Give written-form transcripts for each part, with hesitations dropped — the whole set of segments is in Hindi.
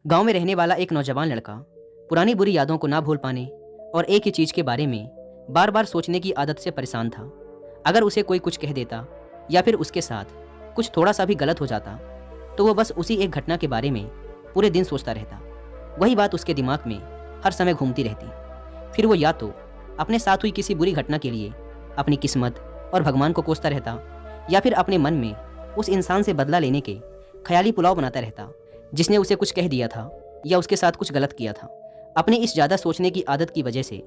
गांव में रहने वाला एक नौजवान लड़का पुरानी बुरी यादों को ना भूल पाने और एक ही चीज के बारे में बार बार सोचने की आदत से परेशान था। अगर उसे कोई कुछ कह देता या फिर उसके साथ कुछ थोड़ा सा भी गलत हो जाता तो वो बस उसी एक घटना के बारे में पूरे दिन सोचता रहता। वही बात उसके दिमाग में हर समय घूमती रहती। फिर वो या तो अपने साथ हुई किसी बुरी घटना के लिए अपनी किस्मत और भगवान को कोसता रहता या फिर अपने मन में उस इंसान से बदला लेने के ख्याली पुलाव बनाता रहता जिसने उसे कुछ कह दिया था या उसके साथ कुछ गलत किया था। अपने इस ज़्यादा सोचने की आदत की वजह से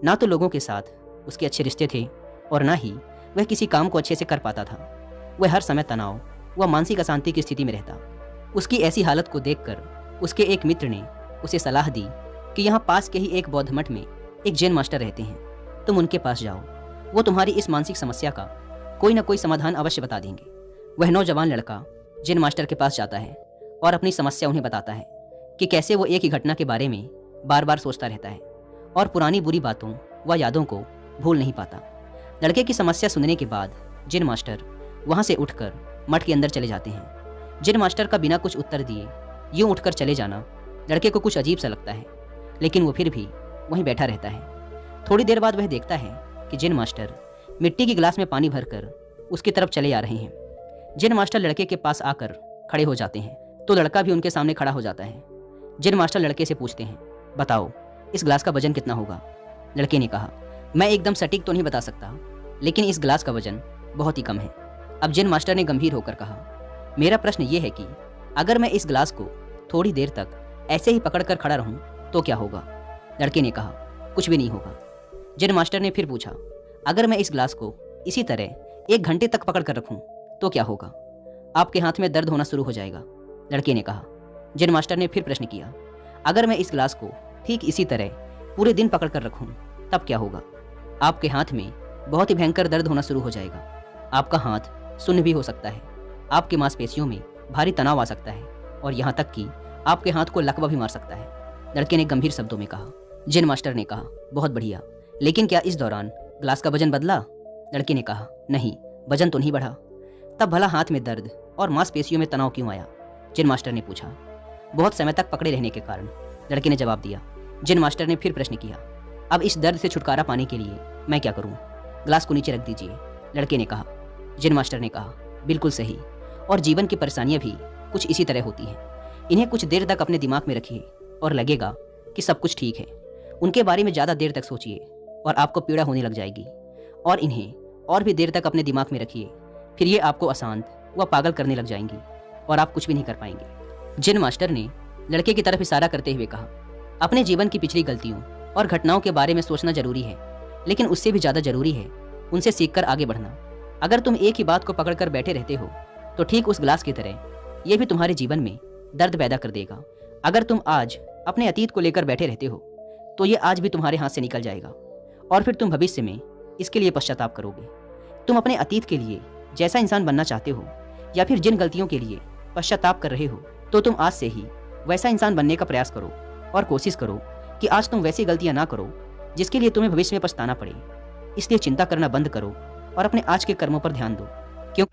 ना तो लोगों के साथ उसके अच्छे रिश्ते थे और ना ही वह किसी काम को अच्छे से कर पाता था। वह हर समय तनाव व मानसिक अशांति की स्थिति में रहता। उसकी ऐसी हालत को देखकर उसके एक मित्र ने उसे सलाह दी कि यहाँ पास के ही एक बौद्ध मठ में एक जैन मास्टर रहते हैं, तुम उनके पास जाओ, वो तुम्हारी इस मानसिक समस्या का कोई ना कोई समाधान अवश्य बता देंगे। वह नौजवान लड़का जैन मास्टर के पास जाता है और अपनी समस्या उन्हें बताता है कि कैसे वो एक ही घटना के बारे में बार बार सोचता रहता है और पुरानी बुरी बातों व यादों को भूल नहीं पाता। लड़के की समस्या सुनने के बाद जैन मास्टर वहाँ से उठकर मठ के अंदर चले जाते हैं। जैन मास्टर का बिना कुछ उत्तर दिए यूं उठकर चले जाना लड़के को कुछ अजीब सा लगता है, लेकिन वो फिर भी वहीं बैठा रहता है। थोड़ी देर बाद वह देखता है कि जैन मास्टर मिट्टी की गिलास में पानी भरकर उसकी तरफ चले आ रहे हैं। जैन मास्टर लड़के के पास आकर खड़े हो जाते हैं तो लड़का भी उनके सामने खड़ा हो जाता है। जैन मास्टर लड़के से पूछते हैं, बताओ इस गिलास का वजन कितना होगा? लड़के ने कहा, मैं एकदम सटीक तो नहीं बता सकता, लेकिन इस गिलास का वजन बहुत ही कम है। अब जैन मास्टर ने गंभीर होकर कहा, मेरा प्रश्न ये है कि अगर मैं इस गिलास को थोड़ी देर तक ऐसे ही पकड़कर खड़ा रहूं तो क्या होगा? लड़के ने कहा, कुछ भी नहीं होगा। जैन मास्टर ने फिर पूछा, अगर मैं इस गिलास को इसी तरह 1 घंटे तक पकड़ कर रखूं तो क्या होगा? आपके हाथ में दर्द होना शुरू हो जाएगा। लड़के ने कहा। जैन मास्टर ने फिर प्रश्न किया, अगर मैं इस गिलास को ठीक इसी तरह पूरे दिन पकड़ कर रखूं तब क्या होगा? आपके हाथ में बहुत ही भयंकर दर्द होना शुरू हो जाएगा। आपका हाथ सुन्न भी हो सकता है। आपकी मांसपेशियों में भारी तनाव आ सकता है और यहाँ तक कि आपके हाथ को लकवा भी मार सकता है। लड़के ने गंभीर शब्दों में कहा। जैन मास्टर ने कहा, बहुत बढ़िया, लेकिन क्या इस दौरान गिलास का वजन बदला? लड़के ने कहा, नहीं, वजन तो नहीं बढ़ा। तब भला हाथ में दर्द और मांसपेशियों में तनाव क्यों आया? जैन मास्टर ने पूछा। बहुत समय तक पकड़े रहने के कारण, लड़के ने जवाब दिया। जैन मास्टर ने फिर प्रश्न किया, अब इस दर्द से छुटकारा पाने के लिए मैं क्या करूं? गिलास को नीचे रख दीजिए। लड़के ने कहा। जैन मास्टर ने कहा, बिल्कुल सही, और जीवन की परेशानियां भी कुछ इसी तरह होती हैं। इन्हें कुछ देर तक अपने दिमाग में रखिए और लगेगा कि सब कुछ ठीक है। उनके बारे में ज़्यादा देर तक सोचिए और आपको पीड़ा होने लग जाएगी, और इन्हें और भी देर तक अपने दिमाग में रखिए, फिर ये आपको अशांत व पागल करने लग जाएंगी और आप कुछ भी नहीं कर पाएंगे। जैन मास्टर ने लड़के की तरफ इशारा करते हुए कहा, अपने जीवन की पिछली गलतियों और घटनाओं के बारे में सोचना जरूरी है, लेकिन उससे भी ज़्यादा जरूरी है उनसे सीखकर आगे बढ़ना। अगर तुम एक ही बात को पकड़कर बैठे रहते हो तो ठीक उस गिलास की तरह ये भी तुम्हारे जीवन में दर्द पैदा कर देगा। अगर तुम आज अपने अतीत को लेकर बैठे रहते हो तो ये आज भी तुम्हारे हाथ से निकल जाएगा और फिर तुम भविष्य में इसके लिए पश्चाताप करोगे। तुम अपने अतीत के लिए जैसा इंसान बनना चाहते हो या फिर जिन गलतियों के लिए पश्चाताप कर रहे हो तो तुम आज से ही वैसा इंसान बनने का प्रयास करो और कोशिश करो कि आज तुम वैसी गलतियां ना करो जिसके लिए तुम्हें भविष्य में पछताना पड़े। इसलिए चिंता करना बंद करो और अपने आज के कर्मों पर ध्यान दो, क्यों